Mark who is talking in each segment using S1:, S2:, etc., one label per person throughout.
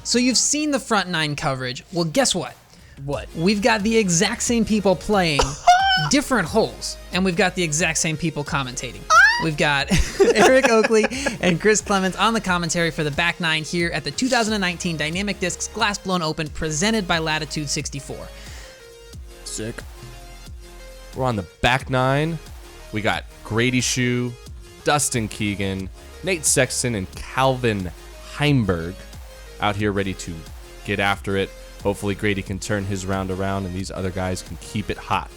S1: So you've seen the front nine coverage. Well, guess what?
S2: What?
S1: We've got the exact same people playing different holes, and we've got the exact same people commentating. We've got Eric Oakley and Chris Clements on the commentary for the back nine here at the 2019 Dynamic Discs Glass Blown Open presented by Latitude 64.
S2: Sick.
S3: We're on the back nine. We got Grady Shue, Dustin Keegan, Nate Sexton, and Calvin Heimburg out here ready to get after it. Hopefully Grady can turn his round around and these other guys can keep it hot.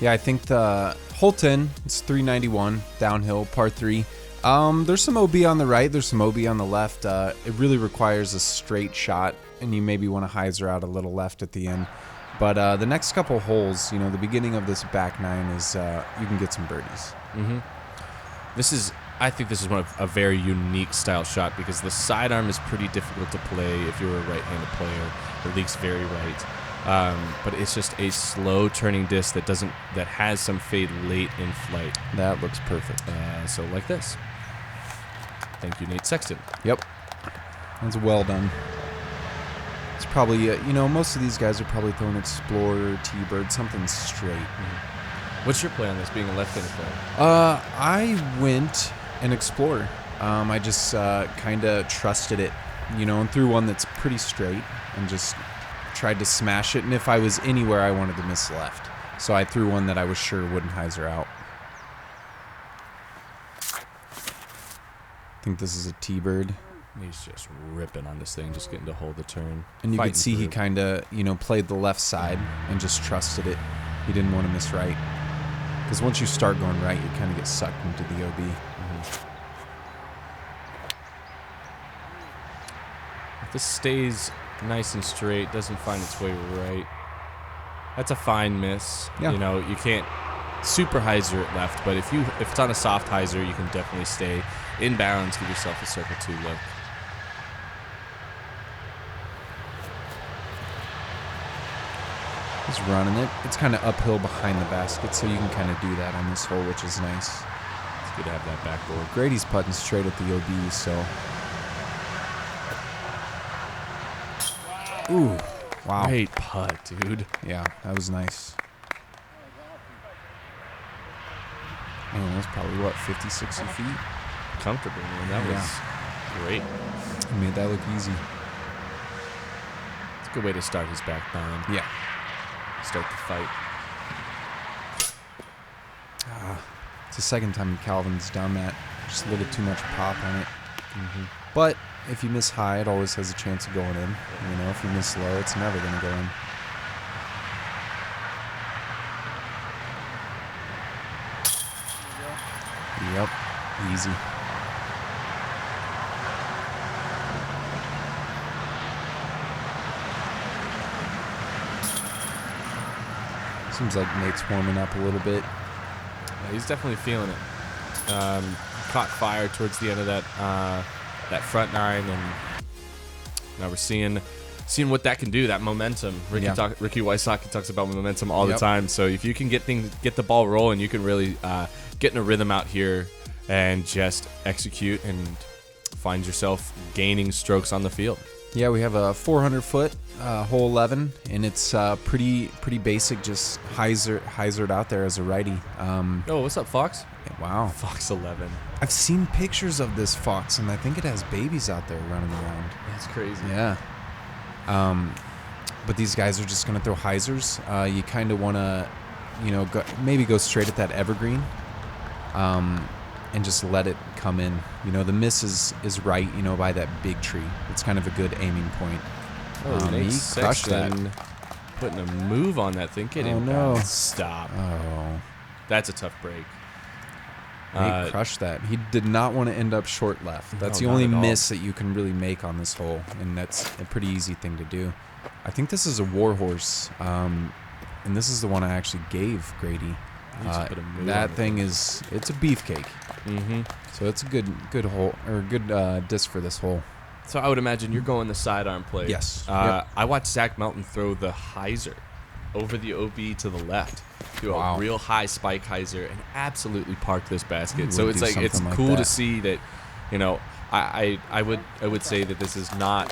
S4: Yeah, I think the hole 10, it's 391, downhill, par 3. There's some OB on the right, there's some OB on the left. It really requires a straight shot, and you maybe want to hyzer out a little left at the end. But the next couple holes, you know, the beginning of this back nine is you can get some birdies.
S3: Mm-hmm. I think this is a very unique style shot because the sidearm is pretty difficult to play if you're a right-handed player. It leaks very right. But it's just a slow turning disc that has some fade late in flight.
S4: That looks perfect.
S3: So like this. Thank you, Nate Sexton.
S4: Yep. That's well done. It's probably, you know, most of these guys are probably throwing Explorer, T-Bird, something straight.
S3: Mm-hmm. What's your play on this, being a left-handed player?
S4: I went an Explorer. I just kind of trusted it, you know, and threw one that's pretty straight and just tried to smash it. And if I was anywhere, I wanted to miss left. So I threw one that I was sure wouldn't hyzer out. I think this is a T-Bird.
S3: He's just ripping on this thing, just getting to hold the turn.
S4: And you could see he kind of, you know, played the left side and just trusted it. He didn't want to miss right. Because once you start going right, you kind of get sucked into the OB.
S3: Mm-hmm. If this stays nice and straight, doesn't find its way right, that's a fine miss.
S4: Yeah.
S3: You know, you can't super hyzer it left, but if it's on a soft hyzer, you can definitely stay in bounds, give yourself a circle 2 look.
S4: He's running it. It's kind of uphill behind the basket, so you can kind of do that on this hole, which is nice.
S3: It's good to have that backboard.
S4: Grady's putting straight at the OB, so. Ooh, wow.
S3: Great putt, dude.
S4: Yeah, that was nice. Man, that was probably, what, 50, 60 feet?
S3: Comfortably, man. That was great.
S4: He made that look easy.
S3: It's a good way to start his back nine.
S4: Yeah.
S3: Start the fight.
S4: It's the second time Calvin's done that. Just a little too much pop on it.
S3: Mm-hmm.
S4: But if you miss high, it always has a chance of going in. You know, if you miss low, it's never going to go in. Yep, easy. Seems like Nate's warming up a little bit.
S3: Yeah, he's definitely feeling it. Caught fire towards the end of that front nine, and now we're seeing what that can do. That momentum. Ricky Wysocki talks about momentum all the time. So if you can get the ball rolling, you can really get in a rhythm out here and just execute and find yourself gaining strokes on the field.
S4: Yeah, we have a 400-foot hole 11, and it's pretty basic, just hyzered out there as a righty.
S3: Oh, what's up, Fox?
S4: Wow.
S3: Fox 11.
S4: I've seen pictures of this fox, and I think it has babies out there running around.
S3: That's crazy.
S4: Yeah. But these guys are just going to throw hyzers. You kind of want to, you know, maybe go straight at that evergreen and just let it come in. You know, the miss is right, you know, by that big tree. It's kind of a good aiming point.
S3: Nate
S4: he crushed that.
S3: Putting a move on that thing. Get in.
S4: No.
S3: Stop.
S4: Oh.
S3: That's a tough break.
S4: Nate crushed that. He did not want to end up short left. That's the only miss that you can really make on this hole, and that's a pretty easy thing to do. I think this is a Warhorse, and this is the one I actually gave Grady. That thing it's a beefcake.
S3: Mm-hmm.
S4: So it's a good hole, or good disc for this hole.
S3: So I would imagine you're going the sidearm play.
S4: Yes.
S3: Yep. I watched Zach Melton throw the hyzer over the OB to the left. Do a real high spike hyzer and absolutely park this basket. So it's like it's cool to see that, you know, I would say that this is not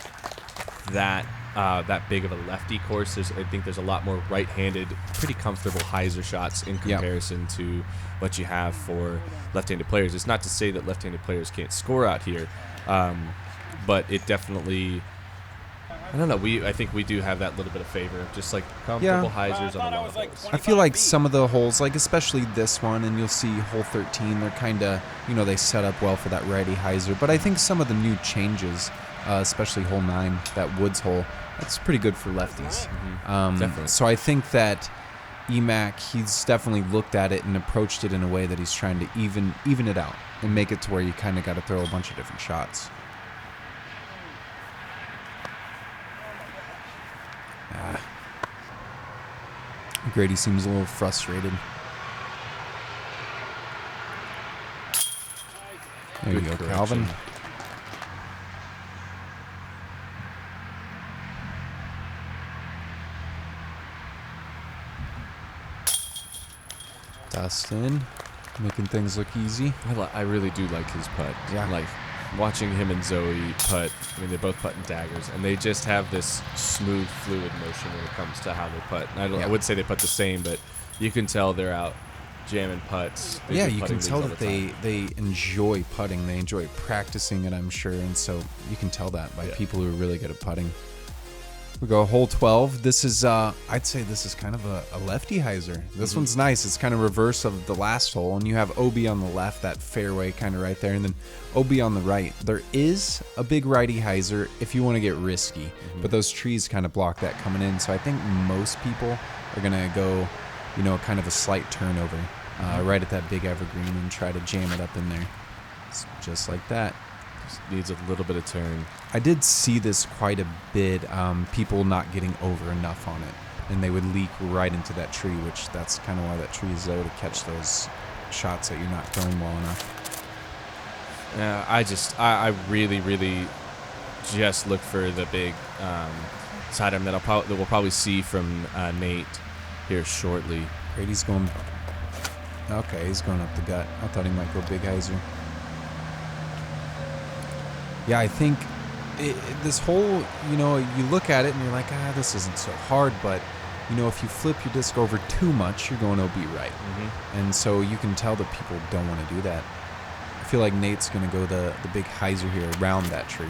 S3: that that big of a lefty course. I think there's a lot more right-handed, pretty comfortable hyzer shots in comparison to what you have for left-handed players. It's not to say that left-handed players can't score out here, but it definitely, I don't know. I think we do have that little bit of favor, just like comfortable hyzers on the long holes.
S4: I feel like some of the holes, like especially this one, and you'll see hole 13, they're kind of, they set up well for that righty hyzer. But I think some of the new changes, especially hole 9, that woods hole, that's pretty good for lefties.
S3: Definitely.
S4: So I think that EMAC, he's definitely looked at it and approached it in a way that he's trying to even it out and make it to where you kind of got to throw a bunch of different shots. Grady seems a little frustrated. There you go, Calvin. Dustin, making things look easy.
S3: I really do like his putt.
S4: Yeah.
S3: Like watching him and Zoe putt. I mean, they both putt in daggers, and they just have this smooth, fluid motion when it comes to how they putt. And I would say they putt the same, but you can tell they're out jamming putts.
S4: Yeah, you can tell that they enjoy putting. They enjoy practicing it, I'm sure. And so you can tell that by people who are really good at putting. We go hole 12. This is, I'd say this is kind of a lefty hyzer. This one's nice. It's kind of reverse of the last hole. And you have OB on the left, that fairway kind of right there. And then OB on the right. There is a big righty hyzer if you want to get risky. But those trees kind of block that coming in. So I think most people are going to go, kind of a slight turnover right at that big evergreen and try to jam it up in there. It's just like that.
S3: Just needs a little bit of turn.
S4: I did see this quite a bit, people not getting over enough on it, and they would leak right into that tree, which that's kind of why that tree is there, to catch those shots that you're not throwing well enough.
S3: Yeah, I really, really just look for the big sidearm that we'll probably see from Nate here shortly.
S4: Brady's going, okay, he's going up the gut. I thought he might go big hyzer. Yeah, I think this whole, you look at it and you're like, this isn't so hard. But, if you flip your disc over too much, you're going OB right. And so you can tell that people don't want to do that. I feel like Nate's going to go the big hyzer here around that tree.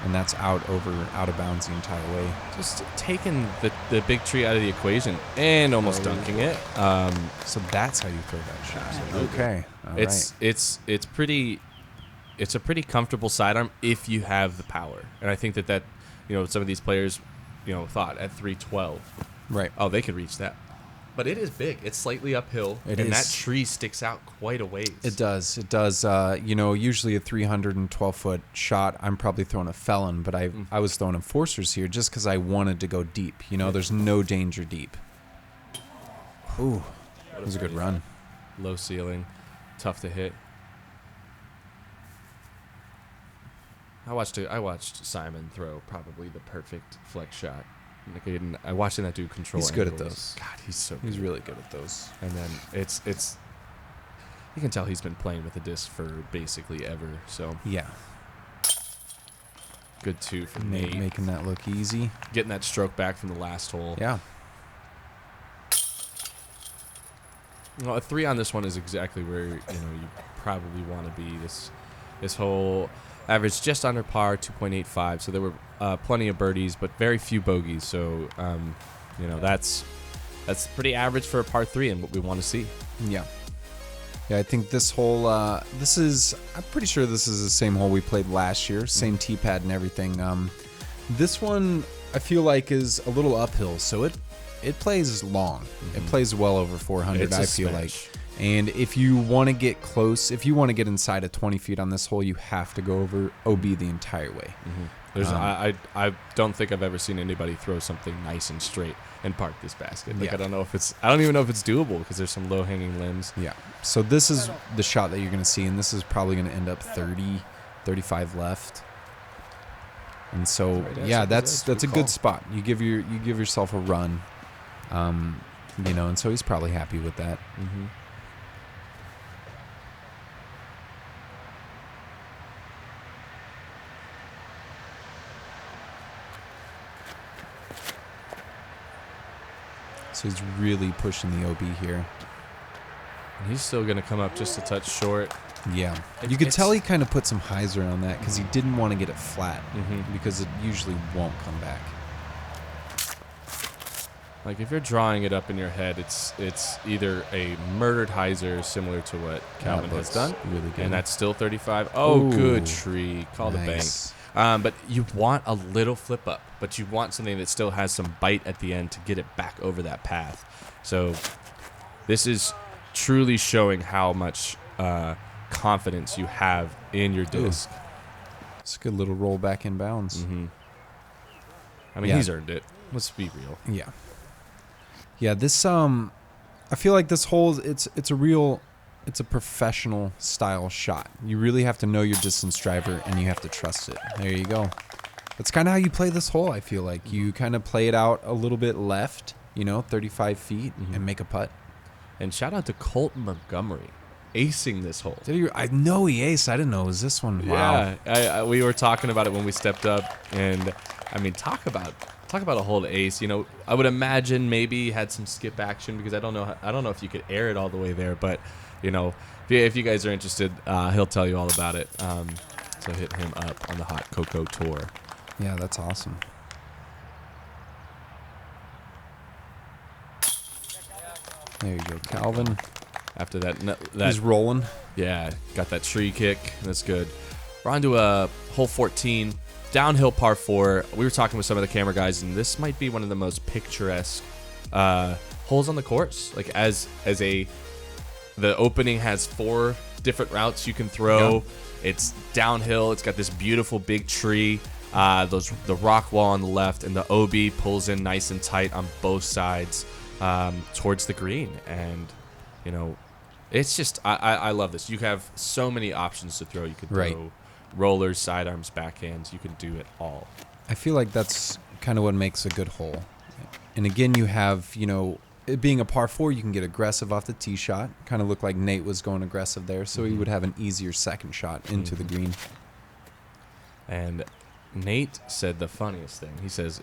S4: And that's out of bounds the entire way.
S3: Just taking the big tree out of the equation and almost dunking it.
S4: So that's how you throw that shot. Okay. All right.
S3: It's a pretty comfortable sidearm if you have the power. And I think that some of these players, thought at 312.
S4: Right.
S3: Oh, they could reach that. But it is big. It's slightly uphill. That tree sticks out quite a ways. It does.
S4: It does. Usually a 312-foot shot, I'm probably throwing a Felon, but I was throwing enforcers here just because I wanted to go deep. There's no danger deep. Ooh, that was a good run.
S3: Low ceiling, tough to hit. I watched Simon throw probably the perfect flex shot. I watched that dude control.
S4: He's good at those.
S3: God, he's
S4: really good at those.
S3: And then it's you can tell he's been playing with the disc for basically ever. So
S4: yeah,
S3: good too for Nate,
S4: making that look easy,
S3: getting that stroke back from the last hole.
S4: Yeah.
S3: Well, a 3 on this one is exactly where you probably want to be. This whole average just under par, 2.85. So there were plenty of birdies, but very few bogeys. So that's pretty average for a par 3 and what we want to see.
S4: Yeah. Yeah, I think this hole, I'm pretty sure this is the same hole we played last year, same tee pad and everything. This one I feel like is a little uphill, so it plays long. It plays well over 400, I feel like. And if you want to get close, if you want to get inside of 20 feet on this hole, you have to go over OB the entire way.
S3: I don't think I've ever seen anybody throw something nice and straight and park this basket. I don't even know if it's doable because there's some low hanging limbs.
S4: Yeah. So this is the shot that you're going to see, and this is probably going to end up 30, 35 left. And so that's a good spot. You give yourself a run, and so he's probably happy with that. So he's really pushing the OB here.
S3: And he's still going to come up just a touch short.
S4: Yeah. You could tell he kind of put some hyzer on that because he didn't want to get it flat because it usually won't come back.
S3: Like if you're drawing it up in your head, it's either a murdered hyzer similar to what Calvin has done,
S4: really good.
S3: and that's still 35. Oh,
S4: Ooh,
S3: good tree. Call
S4: nice.
S3: the bank. But you want a little flip up, but you want something that still has some bite at the end to get it back over that path. So this is truly showing how much confidence you have in your disc.
S4: It's a good little roll back in bounds.
S3: I mean, he's earned it. Let's be real.
S4: Yeah. Yeah, this I feel like this hole it's a professional style shot. You really have to know your distance driver and you have to trust it. There you go. That's kind of how you play this hole, I feel like. You kind of play it out a little bit left, 35 feet and make a putt.
S3: And shout out to Colt Montgomery acing this hole.
S4: I know he aced. I didn't know it was this one. Wow.
S3: Yeah, we were talking about it when we stepped up, and I mean, talk about a hole to ace. I would imagine maybe he had some skip action because I don't know if you could air it all the way there, but if you guys are interested, he'll tell you all about it. So hit him up on the Hot Cocoa Tour.
S4: Yeah, that's awesome. There you go, Calvin.
S3: After that
S4: he's rolling.
S3: Yeah, got that tree kick. That's good. We're on to hole 14, downhill par 4. We were talking with some of the camera guys, and this might be one of the most picturesque holes on the course. Like the opening has 4 different routes you can throw. Yep. It's downhill. It's got this beautiful big tree. The rock wall on the left, and the OB pulls in nice and tight on both sides towards the green. And it's just I love this. You have so many options to throw. You could throw rollers, sidearms, backhands. You can do it all.
S4: I feel like that's kind of what makes a good hole. And again, you have it being a par 4, you can get aggressive off the tee shot. Kind of look like Nate was going aggressive there, so he would have an easier second shot into the green.
S3: And Nate said the funniest thing. He says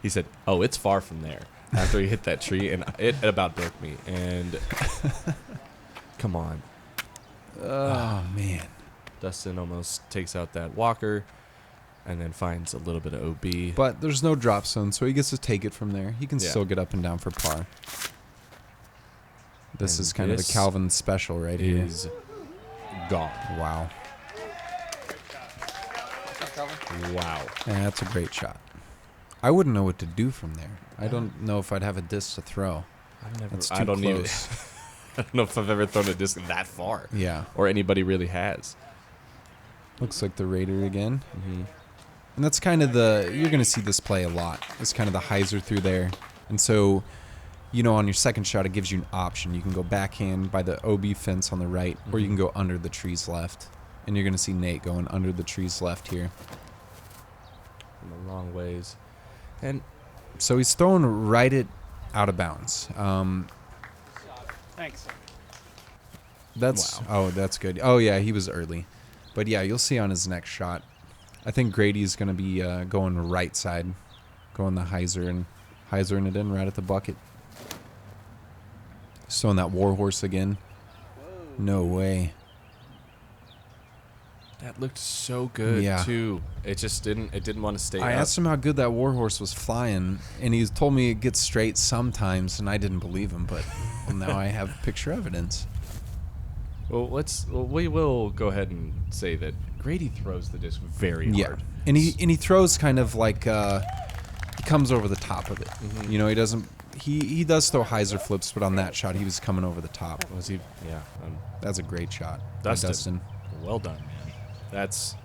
S3: he said, "Oh, it's far from there." After he hit that tree, and it about broke me. And come on.
S4: Oh, man.
S3: Dustin almost takes out that walker and then finds a little bit of OB.
S4: But there's no drop zone, so he gets to take it from there. He can still get up and down for par. This is kind of the Calvin special right here.
S3: Is gone.
S4: Wow.
S3: Wow.
S4: Yeah, that's a great shot. I wouldn't know what to do from there. I don't know if I'd have a disc to throw. That's too close.
S3: I don't know if I've ever thrown a disc that far.
S4: Yeah.
S3: Or anybody really has.
S4: Looks like the Raider again. And that's kind of you're going to see this play a lot. It's kind of the hyzer through there. And so, on your second shot, it gives you an option. You can go backhand by the OB fence on the right, or you can go under the trees left. And you're going to see Nate going under the trees left here.
S3: From a long ways. And
S4: so he's throwing right at out of bounds.
S2: Thanks.
S4: That's good. Oh, yeah, he was early. But, yeah, you'll see on his next shot. I think Grady's going to be going right side, going the hyzer and hyzering it in right at the bucket. He's throwing that warhorse again. No way.
S3: That looked so good, too. It just didn't want to stay
S4: I asked him how good that warhorse was flying, and he told me it gets straight sometimes, and I didn't believe him, but now I have picture evidence.
S3: Well, we will go ahead and say that Grady throws the disc very hard.
S4: And he throws kind of like he comes over the top of it. He doesn't. He does throw hyzer flips, but on that shot he was coming over the top.
S3: Was he? Yeah.
S4: That's a great shot.
S3: Dustin. Well done, man. That's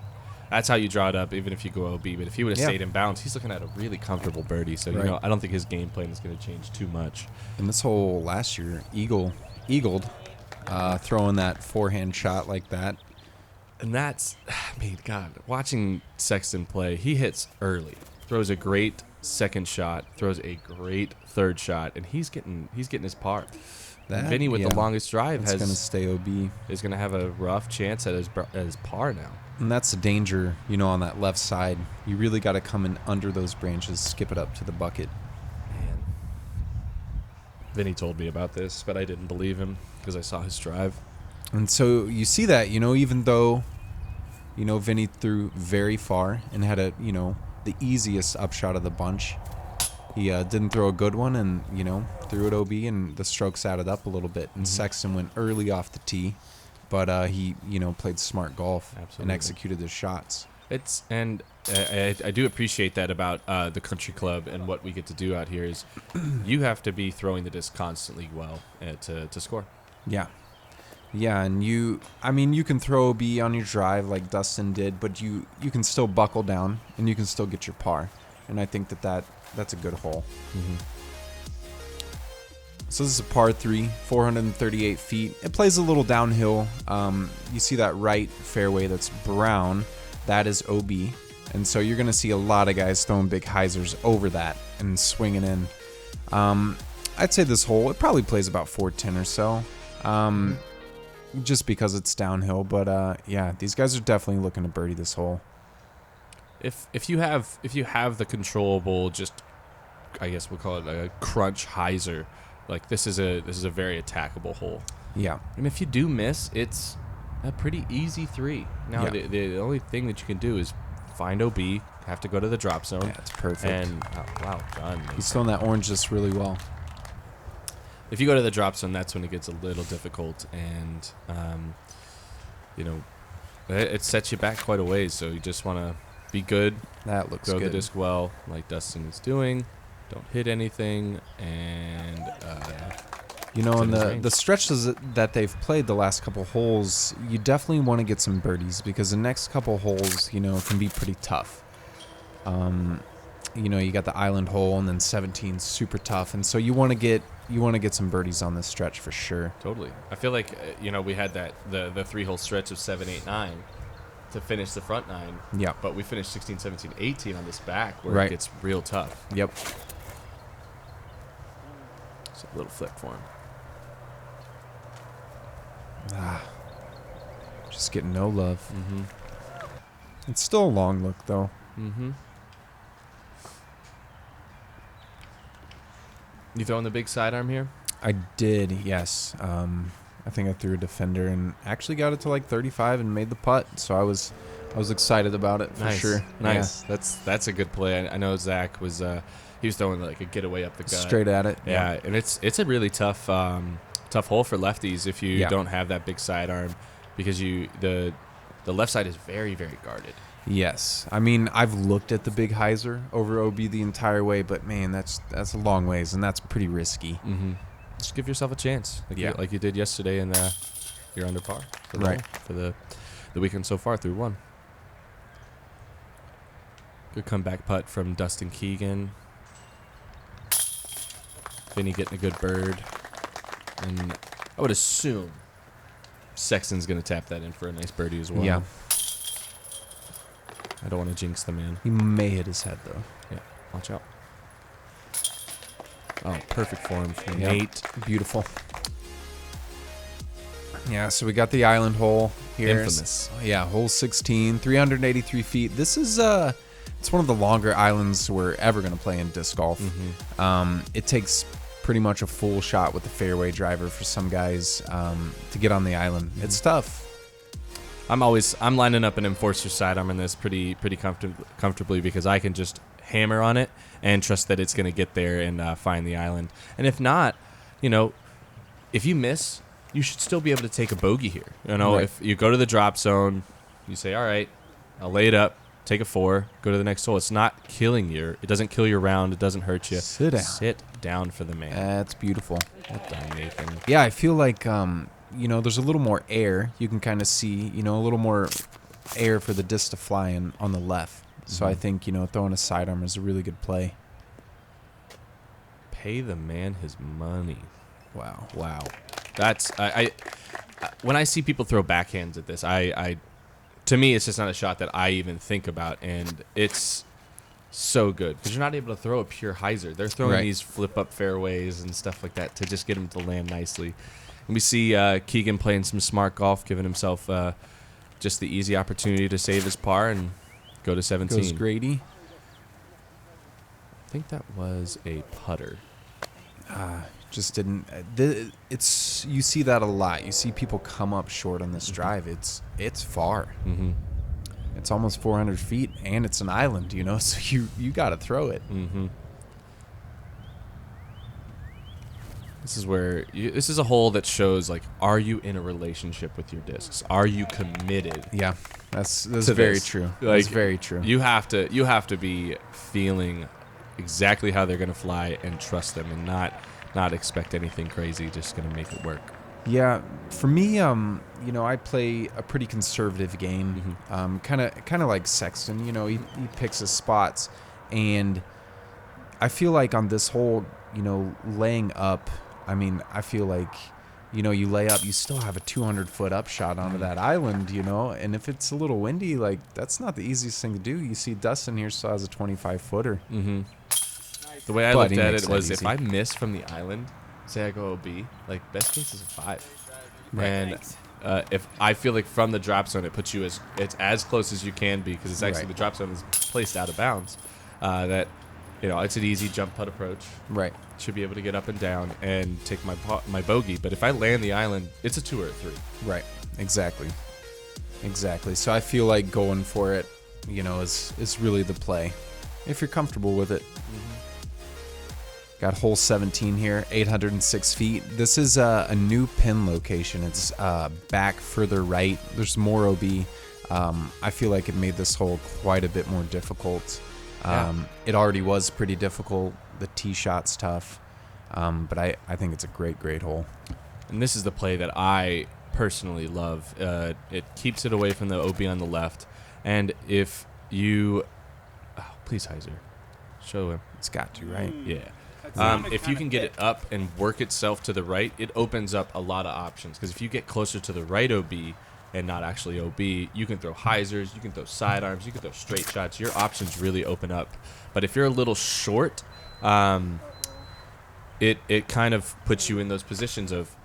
S3: how you draw it up, even if you go OB. But if he would have stayed in bounds, he's looking at a really comfortable birdie. So I don't think his game plan is going to change too much.
S4: And this whole last year, eagled, throwing that forehand shot like that.
S3: And that's, God, watching Sexton play, he hits early, throws a great second shot, throws a great third shot, and he's getting his par. Vinny with the longest drive
S4: is going to stay OB.
S3: Is going to have a rough chance at his par now.
S4: And that's the danger, on that left side. You really got to come in under those branches, skip it up to the bucket.
S3: Man. Vinny told me about this, but I didn't believe him because I saw his drive.
S4: And so you see that, even though, Vinny threw very far and had the easiest upshot of the bunch. He didn't throw a good one and, threw it OB, and the strokes added up a little bit. And Sexton went early off the tee, but he, played smart golf and executed his shots.
S3: I do appreciate that about the country club and what we get to do out here is you have to be throwing the disc constantly well to score.
S4: Yeah. Yeah, and you can throw OB on your drive like Dustin did, but you can still buckle down and you can still get your par. And I think that's a good hole.
S3: Mm-hmm.
S4: So this is a par 3, 438 feet. It plays a little downhill. You see that right fairway that's brown. That is OB. And so you're going to see a lot of guys throwing big hyzers over that and swinging in. I'd say this hole, it probably plays about 410 or so. Just because it's downhill. But yeah, these guys are definitely looking to birdie this hole.
S3: If you have the controllable, just I guess we'll call it a crunch hyzer, like this is a very attackable hole.
S4: Yeah.
S3: And if you do miss, it's a pretty easy 3. Now the only thing that you can do is find OB, have to go to the drop zone.
S4: Yeah, it's perfect.
S3: And wow, done.
S4: He's throwing that orange just really well.
S3: If you go to the drop zone, that's when it gets a little difficult, and it sets you back quite a ways. So you just want to be good.
S4: That looks
S3: throw
S4: good.
S3: the disc well, like Dustin is doing. Don't hit anything, and
S4: on the stretches that they've played the last couple holes, you definitely want to get some birdies because the next couple holes, can be pretty tough. You got the island hole and then 17 super tough, and so you want to get some birdies on this stretch for sure.
S3: Totally. I feel like we had the 3-hole stretch of 7, 8, 9 to finish the front 9.
S4: Yeah.
S3: But we finished 16, 17, 18 on this back where
S4: Right.
S3: it gets real tough.
S4: Yep.
S3: It's a little flip for him.
S4: Just getting no love.
S3: Mm-hmm.
S4: It's still a long look though.
S3: Mm-hmm. You throwing the big sidearm here?
S4: I did, yes. I think I threw a defender and actually got it to like 35 and made the putt. So I was excited about it for sure.
S3: Nice. Yeah. That's a good play. I know Zach was he was throwing like a getaway up the gut.
S4: Straight at it.
S3: Yeah, and it's a really tough hole for lefties if you
S4: Yeah.
S3: don't have that big sidearm because the left side is very, very guarded.
S4: Yes. I mean, I've looked at the big hyzer over OB the entire way, but man, that's a long ways, and that's pretty risky.
S3: Mm-hmm. Just give yourself a chance, like you did yesterday, and you're under par. For the weekend so far through 1. Good comeback putt from Dustin Keegan. Vinny getting a good bird, and I would assume Sexton's gonna tap that in for a nice birdie as well.
S4: Yeah.
S3: I don't want to jinx the man.
S4: He may hit his head though.
S3: Yeah, watch out. Oh, perfect form from
S4: Yep.
S3: Nate.
S4: Beautiful. Yeah, so we got the island hole here.
S3: Infamous.
S4: Yeah, hole 16, 383 feet. This is it's one of the longer islands we're ever going to play in disc golf.
S3: Mm-hmm.
S4: It takes pretty much a full shot with the fairway driver for some guys to get on the island.
S3: Mm-hmm.
S4: It's tough.
S3: I'm lining up an enforcer sidearm in this pretty comfortably because I can just hammer on it and trust that it's going to get there and find the island. And if not, if you miss, you should still be able to take a bogey here.
S4: Right.
S3: If you go to the drop zone, you say, all right, I'll lay it up, take a 4, go to the next hole. It's not killing you. It doesn't kill your round. It doesn't hurt you.
S4: Sit down.
S3: Sit down for the man.
S4: That's beautiful.
S3: Well done, Nathan.
S4: Yeah, I feel like there's a little more air. You can kind of see, a little more air for the disc to fly in on the left. So I think, throwing a sidearm is a really good play.
S3: Pay the man his money.
S4: Wow.
S3: That's I when I see people throw backhands at this, I to me it's just not a shot that I even think about, and it's so good because you're not able to throw a pure hyzer. They're throwing these flip up fairways and stuff like that to just get them to land nicely. And we see Keegan playing some smart golf, giving himself just the easy opportunity to save his par and go to 17.
S4: Goes Grady.
S3: I think that was a putter.
S4: Just didn't. It's you see that a lot. You see people come up short on this drive. It's far.
S3: Mm-hmm.
S4: It's almost 400 feet, and it's an island. You know, so you got to throw it.
S3: Mm-hmm. This is where this is a hole that shows, like, are you in a relationship with your discs? Are you committed?
S4: Yeah, that's very true. That's very true.
S3: You have to be feeling exactly how they're gonna fly and trust them, and not expect anything crazy. Just gonna make it work.
S4: Yeah, for me, I play a pretty conservative game. Kind of like Sexton. He picks his spots, and I feel like on this hole, laying up. I mean, I feel like, you lay up, you still have a 200-foot upshot onto that island, and if it's a little windy, like, that's not the easiest thing to do. You see Dustin here still has a 25-footer.
S3: Mm-hmm. The way I looked at it was, if I miss from the island, say I go OB, like, best case is a 5. Right. And if I feel like from the drop zone, it puts you it's as close as you can be, because it's actually the drop zone is placed out of bounds. That it's an easy jump putt approach.
S4: Right.
S3: Should be able to get up and down and take my bogey. But if I land the island, it's a 2 or a 3.
S4: Right. Exactly. So I feel like going for it, is really the play, if you're comfortable with it. Got hole 17 here, 806 feet. This is a new pin location. It's back further right. There's more OB. I feel like it made this hole quite a bit more difficult. It already was pretty difficult. The tee shot's tough. But I think it's a great hole.
S3: And this is the play that I personally love. It keeps it away from the OB on the left. And if you... Oh, please, Heiser. Show him.
S4: It's got to, right?
S3: Yeah. If you can get it up and work itself to the right, it opens up a lot of options. Because if you get closer to the right OB and not actually OB, you can throw hyzers, you can throw sidearms, you can throw straight shots. Your options really open up. But if you're a little short, it kind of puts you in those positions of,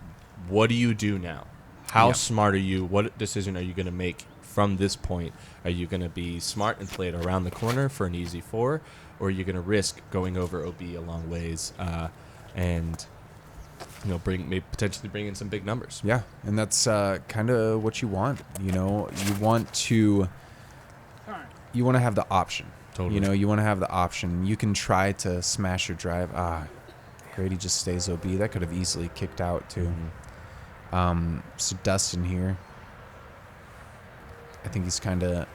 S3: what do you do now? How smart are you? What decision are you going to make from this point? Are you going to be smart and play it around the corner for an easy 4? Or are you going to risk going over OB a long ways and potentially bring in some big numbers?
S4: Yeah, and that's kind of what you want. You want to have the option.
S3: Totally.
S4: You want to have the option. You can try to smash your drive. Grady just stays OB. That could have easily kicked out too. So Dustin here, I think he's kind of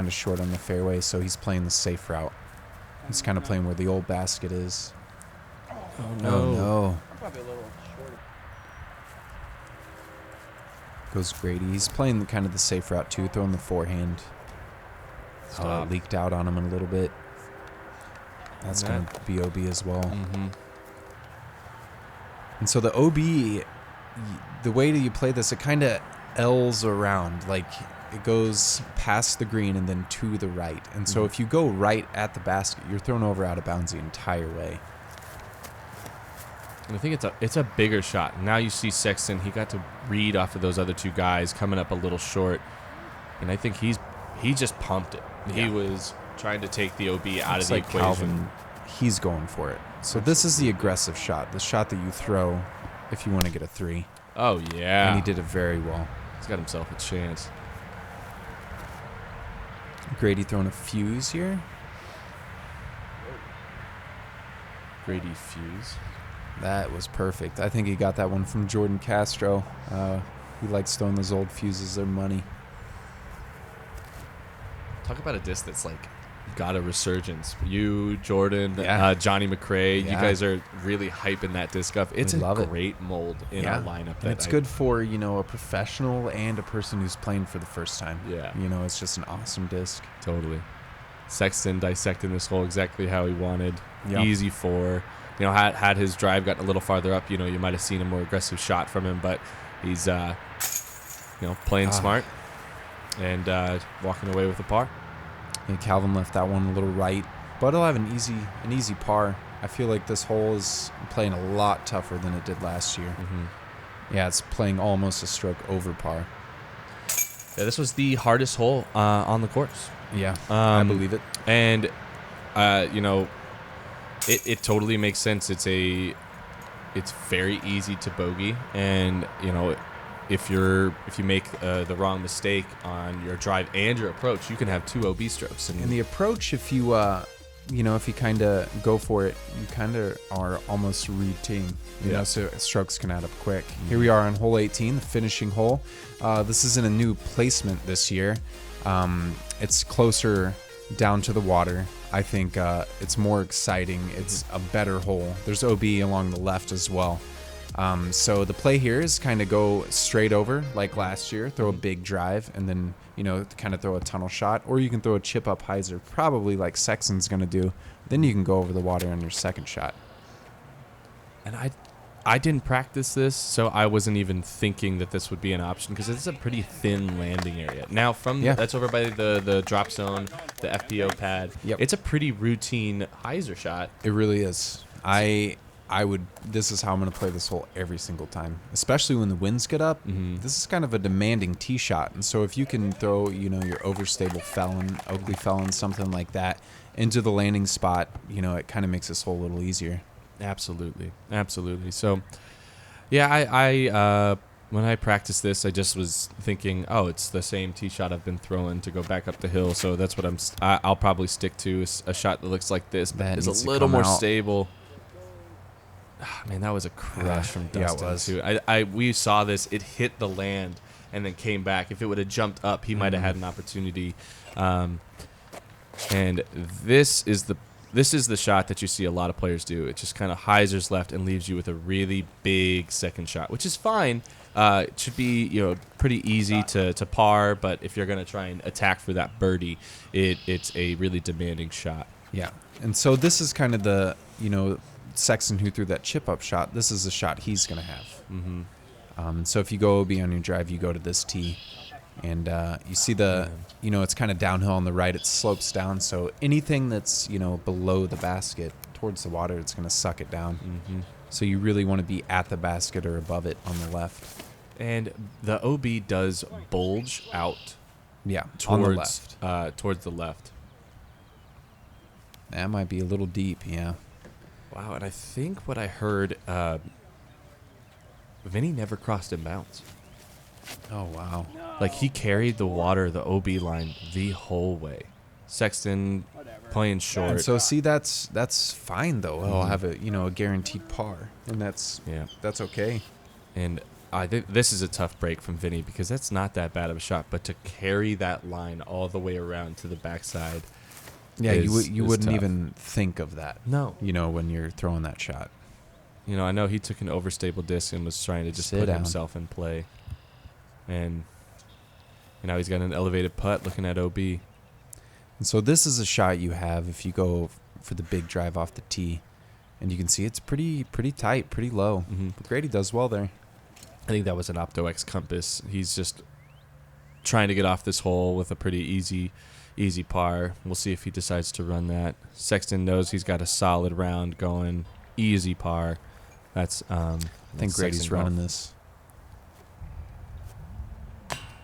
S4: short on the fairway, so he's playing the safe route. He's kind of playing where the old basket is.
S3: Oh no.
S2: I'm probably a little short.
S4: Goes Grady. He's playing kind of the safe route too, throwing the forehand. Leaked out on him a little bit. That's going to be OB as well.
S3: Mm-hmm.
S4: And so the OB, the way that you play this, it kind of L's around. Like, it goes past the green and then to the right. And so if you go right at the basket, you're thrown over out of bounds the entire way.
S3: And I think it's a bigger shot. Now you see Sexton. He got to read off of those other 2 guys coming up a little short. And I think he just pumped it. He was trying to take the OB out of the equation.
S4: Calvin, he's going for it. So this is the aggressive shot, the shot that you throw if you want to get a 3.
S3: Oh, yeah.
S4: And he did it very well.
S3: He's got himself a chance.
S4: Grady throwing a fuse here.
S3: Grady fuse.
S4: That was perfect. I think he got that one from Jordan Castro. He likes throwing those old fuses. They're money.
S3: Talk about a disc that's like got a resurgence. You, Jordan, Johnny McRae, you
S4: Yeah.
S3: guys are really hyping that disc up. It's
S4: We love it.
S3: great mold in our lineup.
S4: And it's good for, a professional and a person who's playing for the first time.
S3: Yeah.
S4: It's just an awesome disc.
S3: Totally. Sexton dissecting this hole exactly how he wanted.
S4: Yeah.
S3: Easy 4. Had his drive gotten a little farther up, you might have seen a more aggressive shot from him, but he's, playing smart and walking away with a par.
S4: And Calvin left that one a little right, but he'll have an easy par. I feel like this hole is playing a lot tougher than it did last year.
S3: Mm-hmm.
S4: Yeah, it's playing almost a stroke over par.
S3: Yeah, this was the hardest hole on the course.
S4: Yeah, I believe it.
S3: And, it totally makes sense. It's a it's very easy to bogey, and if you make the wrong mistake on your drive and your approach, you can have 2 OB strokes.
S4: And the approach, if you if you kind of go for it, you kind of are almost routine. So strokes can add up quick. Here we are on hole 18, the finishing hole. This is in a new placement this year. It's closer down to the water. I think it's more exciting. It's a better hole. There's OB along the left as well. So the play here is kind of go straight over like last year, throw a big drive, and then, kind of throw a tunnel shot. Or you can throw a chip up hyzer, probably like Sexton's going to do. Then you can go over the water on your second shot.
S3: And I didn't practice this, so I wasn't even thinking that this would be an option because it's a pretty thin landing area. Now, that's over by the drop zone, the FPO pad.
S4: Yep.
S3: It's a pretty routine hyzer shot.
S4: It really is. This is how I'm going to play this hole every single time, especially when the winds get up. This is kind of a demanding tee shot. And so if you can throw, your overstable felon, Oakley felon, something like that into the landing spot, it kind of makes this hole a little easier.
S3: Absolutely. So, yeah, I when I practiced this, I just was thinking, oh, it's the same tee shot I've been throwing to go back up the hill. So that's what I'll probably stick to, is a shot that looks like this, but is a little more stable. Man, that was a crush from Dustin, too. We saw this. It hit the land and then came back. If it would have jumped up, he might have had an opportunity. And this is the shot that you see a lot of players do. It just kind of hyzers left and leaves you with a really big second shot, which is fine. It should be pretty easy to par, but if you're going to try and attack for that birdie, it's a really demanding shot.
S4: Yeah, and so this is kind of the Sexton who threw that chip up shot. This is the shot he's going to have. So if you go OB on your drive, you go to this tee. And you see it's kind of downhill on the right. It slopes down. So anything that's, below the basket towards the water, it's going to suck it down. So you really want to be at the basket or above it on the left.
S3: And the OB does bulge out.
S4: Yeah,
S3: on the
S4: left.
S3: Towards the left.
S4: That might be a little deep, yeah.
S3: Wow, and I think what I heard, Vinny never crossed in bounds.
S4: Oh, wow.
S3: Like, he carried the water, the OB line, the whole way. Sexton playing short.
S4: And so, see, that's fine, though. He'll have a guaranteed par, and that's okay.
S3: And I think this is a tough break from Vinny because that's not that bad of a shot, but to carry that line all the way around to the backside.
S4: Yeah, you wouldn't
S3: tough.
S4: even think of that.
S3: No.
S4: When you're throwing that shot.
S3: I know he took an overstable disc and was trying to just put himself in play. And now he's got an elevated putt looking at OB.
S4: And so this is a shot you have if you go for the big drive off the tee. And you can see it's pretty tight, pretty low. But Grady does well there.
S3: I think that was an OptoX Compass. He's just trying to get off this hole with a pretty easy par. We'll see if he decides to run that. Sexton knows he's got a solid round going. Easy par. I
S4: think Grady's running this.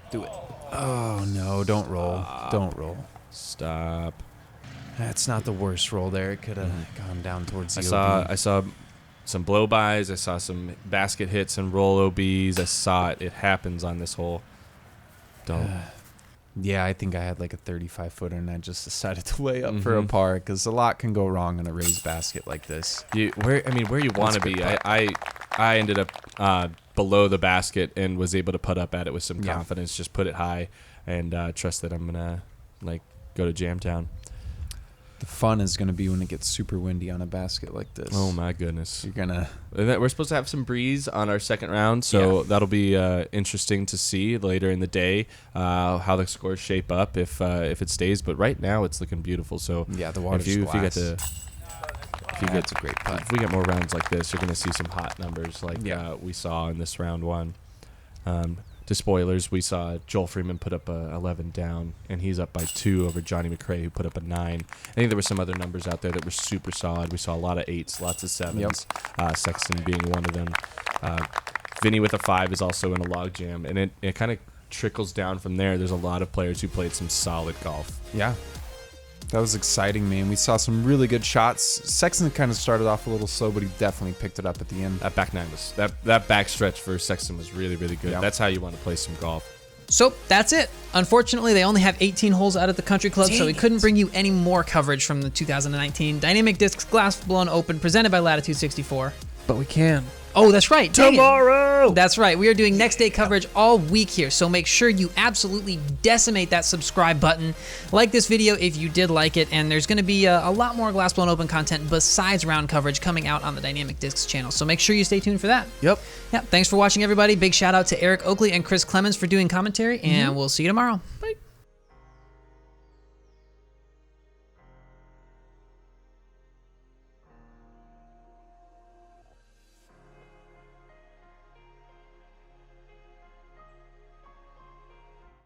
S4: Do it. Oh, no, don't roll. Don't roll.
S3: Stop.
S4: That's not the worst roll there. It could have gone down towards the
S3: I
S4: OB.
S3: saw some blow-bys. I saw some basket hits and roll OBs. I saw it. It happens on this hole. Don't.
S4: Yeah, I think I had like a 35-footer, and I just decided to lay up for a par because a lot can go wrong on a raised basket like this.
S3: Where you want to be. I ended up below the basket and was able to put up at it with some confidence. Just put it high and trust that I'm gonna go to Jamtown.
S4: The fun is gonna be when it gets super windy on a basket like this.
S3: Oh my goodness!
S4: We're
S3: supposed to have some breeze on our second round, so that'll be interesting to see later in the day how the scores shape up if it stays. But right now it's looking beautiful. So
S4: yeah, the water's glass. That's a great putt.
S3: If we get more rounds like this, you're going to see some hot numbers like we saw in this round one. To spoilers, we saw Joel Freeman put up a 11 down, and he's up by 2 over Johnny McRae, who put up a 9. I think there were some other numbers out there that were super solid. We saw a lot of 8s, lots of 7s, Sexton being one of them. Vinny with a 5 is also in a log jam, and it kind of trickles down from there. There's a lot of players who played some solid golf.
S4: Yeah. That was exciting, man. We saw some really good shots. Sexton kind of started off a little slow, but he definitely picked it up at the end.
S3: That back nine was that back stretch for Sexton was really, really good.
S4: Yeah.
S3: That's how you want to play some golf.
S1: So that's it. Unfortunately, they only have 18 holes out at the country club, so we couldn't bring you any more coverage from the 2019 Dynamic Discs Glass Blown Open presented by Latitude 64.
S2: But we can.
S1: Oh, that's right. dang it.
S2: Tomorrow!
S1: That's right. We are doing next day coverage all week here, so make sure you absolutely decimate that subscribe button. Like this video if you did like it, and there's going to be a lot more Glass Blown Open content besides round coverage coming out on the Dynamic Discs channel, so make sure you stay tuned for that.
S2: Yep.
S1: Yeah. Thanks for watching, everybody. Big shout out to Eric Oakley and Chris Clemens for doing commentary, and we'll see you tomorrow.